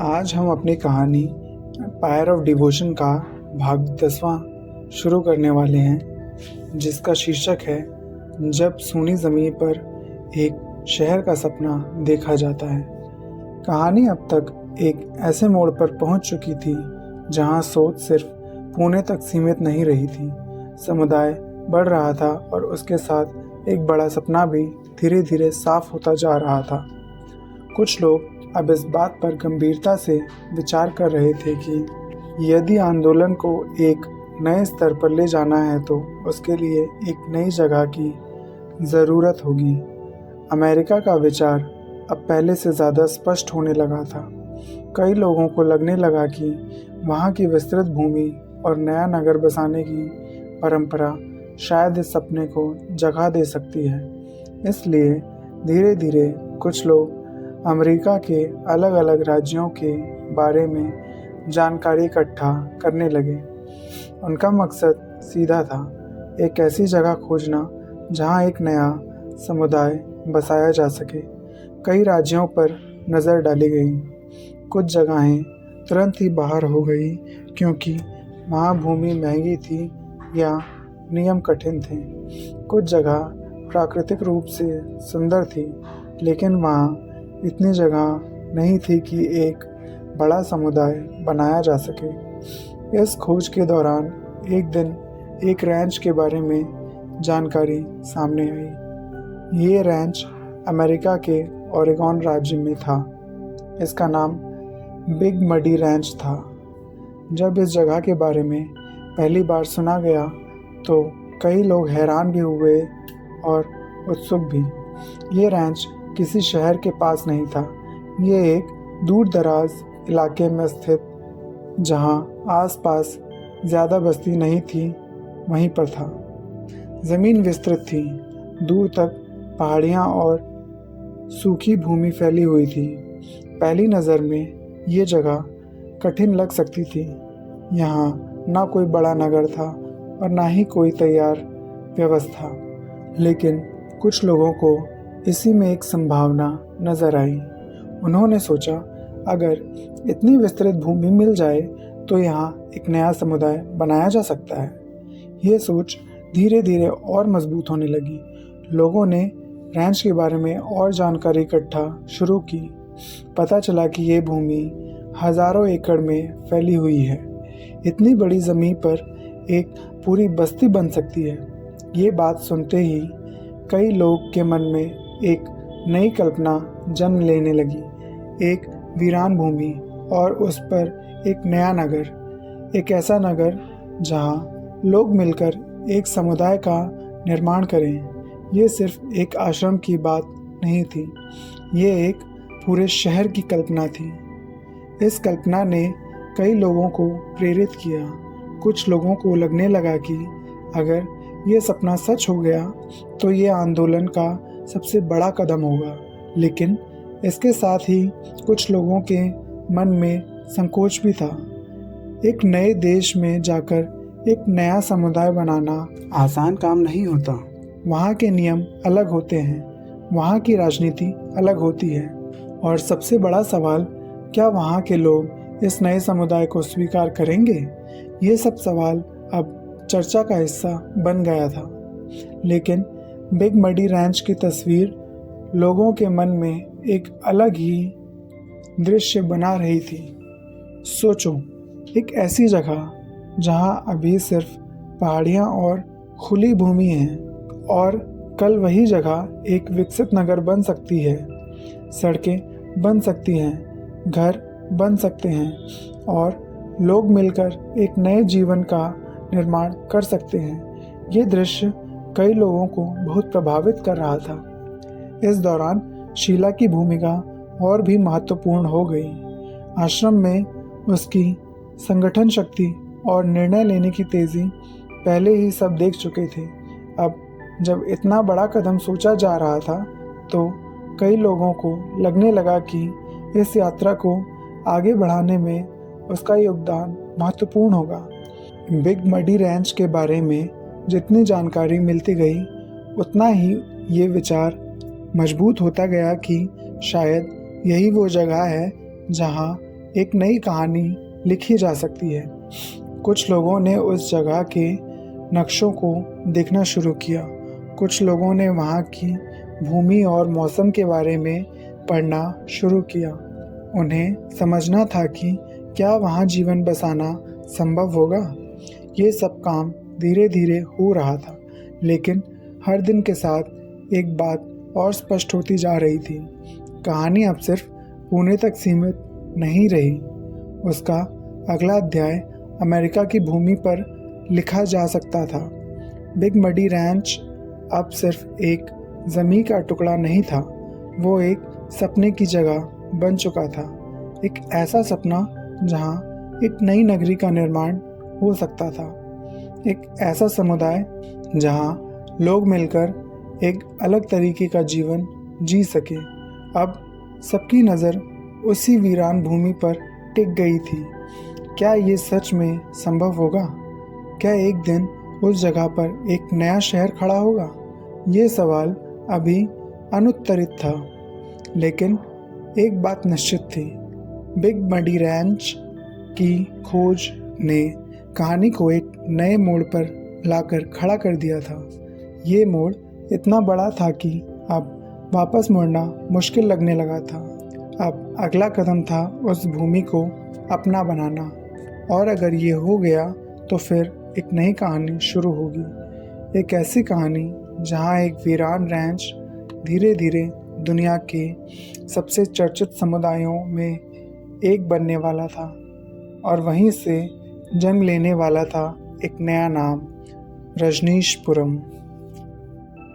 आज हम अपनी कहानी पायर ऑफ डिवोशन का भाग 10वां शुरू करने वाले हैं, जिसका शीर्षक है जब सूनी ज़मीन पर एक शहर का सपना देखा जाता है। कहानी अब तक एक ऐसे मोड़ पर पहुंच चुकी थी जहां सोच सिर्फ पुणे तक सीमित नहीं रही थी। समुदाय बढ़ रहा था और उसके साथ एक बड़ा सपना भी धीरे धीरे साफ होता जा रहा था। कुछ लोग अब इस बात पर गंभीरता से विचार कर रहे थे कि यदि आंदोलन को एक नए स्तर पर ले जाना है तो उसके लिए एक नई जगह की ज़रूरत होगी। अमेरिका का विचार अब पहले से ज़्यादा स्पष्ट होने लगा था। कई लोगों को लगने लगा कि वहाँ की विस्तृत भूमि और नया नगर बसाने की परंपरा शायद इस सपने को जगह दे सकती है। इसलिए धीरे धीरे कुछ लोग अमेरिका के अलग अलग राज्यों के बारे में जानकारी इकट्ठा करने लगे। उनका मकसद सीधा था, एक ऐसी जगह खोजना जहां एक नया समुदाय बसाया जा सके। कई राज्यों पर नज़र डाली गई। कुछ जगहें तुरंत ही बाहर हो गई क्योंकि वहाँ भूमि महंगी थी या नियम कठिन थे। कुछ जगह प्राकृतिक रूप से सुंदर थी, लेकिन वहाँ इतनी जगह नहीं थी कि एक बड़ा समुदाय बनाया जा सके। इस खोज के दौरान एक दिन एक रैंच के बारे में जानकारी सामने आई। ये रैंच अमेरिका के ओरेगॉन राज्य में था। इसका नाम बिग मडी रैंच था। जब इस जगह के बारे में पहली बार सुना गया तो कई लोग हैरान भी हुए और उत्सुक भी। ये रैंच किसी शहर के पास नहीं था। ये एक दूर दराज इलाके में स्थित, जहां आसपास ज़्यादा बस्ती नहीं थी, वहीं पर था। ज़मीन विस्तृत थी, दूर तक पहाड़ियां और सूखी भूमि फैली हुई थी। पहली नज़र में ये जगह कठिन लग सकती थी। यहाँ ना कोई बड़ा नगर था और ना ही कोई तैयार व्यवस्था, लेकिन कुछ लोगों को इसी में एक संभावना नजर आई। उन्होंने सोचा, अगर इतनी विस्तृत भूमि मिल जाए तो यहाँ एक नया समुदाय बनाया जा सकता है। ये सोच धीरे धीरे और मजबूत होने लगी। लोगों ने रैंच के बारे में और जानकारी इकट्ठा शुरू की। पता चला कि ये भूमि हजारों एकड़ में फैली हुई है। इतनी बड़ी ज़मीन पर एक पूरी बस्ती बन सकती है। ये बात सुनते ही कई लोग के मन में एक नई कल्पना जन्म लेने लगी। एक वीरान भूमि और उस पर एक नया नगर, एक ऐसा नगर जहां लोग मिलकर एक समुदाय का निर्माण करें। ये सिर्फ एक आश्रम की बात नहीं थी, ये एक पूरे शहर की कल्पना थी। इस कल्पना ने कई लोगों को प्रेरित किया। कुछ लोगों को लगने लगा कि अगर ये सपना सच हो गया तो ये आंदोलन का सबसे बड़ा कदम होगा। लेकिन इसके साथ ही कुछ लोगों के मन में संकोच भी था। एक नए देश में जाकर एक नया समुदाय बनाना आसान काम नहीं होता। वहाँ के नियम अलग होते हैं, वहाँ की राजनीति अलग होती है, और सबसे बड़ा सवाल, क्या वहाँ के लोग इस नए समुदाय को स्वीकार करेंगे? ये सब सवाल अब चर्चा का हिस्सा बन गया था। लेकिन बिग मडी रैंच की तस्वीर लोगों के मन में एक अलग ही दृश्य बना रही थी। सोचो, एक ऐसी जगह जहां अभी सिर्फ पहाड़ियां और खुली भूमि है, और कल वही जगह एक विकसित नगर बन सकती है। सड़कें बन सकती हैं, घर बन सकते हैं, और लोग मिलकर एक नए जीवन का निर्माण कर सकते हैं। ये दृश्य कई लोगों को बहुत प्रभावित कर रहा था। इस दौरान शीला की भूमिका और भी महत्वपूर्ण हो गई। आश्रम में उसकी संगठन शक्ति और निर्णय लेने की तेज़ी पहले ही सब देख चुके थे। अब जब इतना बड़ा कदम सोचा जा रहा था तो कई लोगों को लगने लगा कि इस यात्रा को आगे बढ़ाने में उसका योगदान महत्वपूर्ण होगा। बिग मडी रैंच के बारे में जितनी जानकारी मिलती गई, उतना ही ये विचार मजबूत होता गया कि शायद यही वो जगह है जहां एक नई कहानी लिखी जा सकती है। कुछ लोगों ने उस जगह के नक्शों को देखना शुरू किया। कुछ लोगों ने वहाँ की भूमि और मौसम के बारे में पढ़ना शुरू किया। उन्हें समझना था कि क्या वहाँ जीवन बसाना संभव होगा। ये सब काम धीरे धीरे हो रहा था, लेकिन हर दिन के साथ एक बात और स्पष्ट होती जा रही थी। कहानी अब सिर्फ पुणे तक सीमित नहीं रही। उसका अगला अध्याय अमेरिका की भूमि पर लिखा जा सकता था। बिग मडी रैंच अब सिर्फ एक ज़मीन का टुकड़ा नहीं था, वो एक सपने की जगह बन चुका था। एक ऐसा सपना जहां एक नई नगरी का निर्माण हो सकता था। एक ऐसा समुदाय जहां लोग मिलकर एक अलग तरीके का जीवन जी सके। अब सबकी नज़र उसी वीरान भूमि पर टिक गई थी। क्या ये सच में संभव होगा? क्या एक दिन उस जगह पर एक नया शहर खड़ा होगा? ये सवाल अभी अनुत्तरित था, लेकिन एक बात निश्चित थी। बिग मडी रैंच की खोज ने कहानी को एक नए मोड़ पर लाकर खड़ा कर दिया था। ये मोड़ इतना बड़ा था कि अब वापस मुड़ना मुश्किल लगने लगा था। अब अगला कदम था उस भूमि को अपना बनाना, और अगर ये हो गया तो फिर एक नई कहानी शुरू होगी। एक ऐसी कहानी जहाँ एक वीरान रैंच धीरे धीरे दुनिया के सबसे चर्चित समुदायों में एक बनने वाला था, और वहीं से जन्म लेने वाला था एक नया नाम, रजनीशपुरम।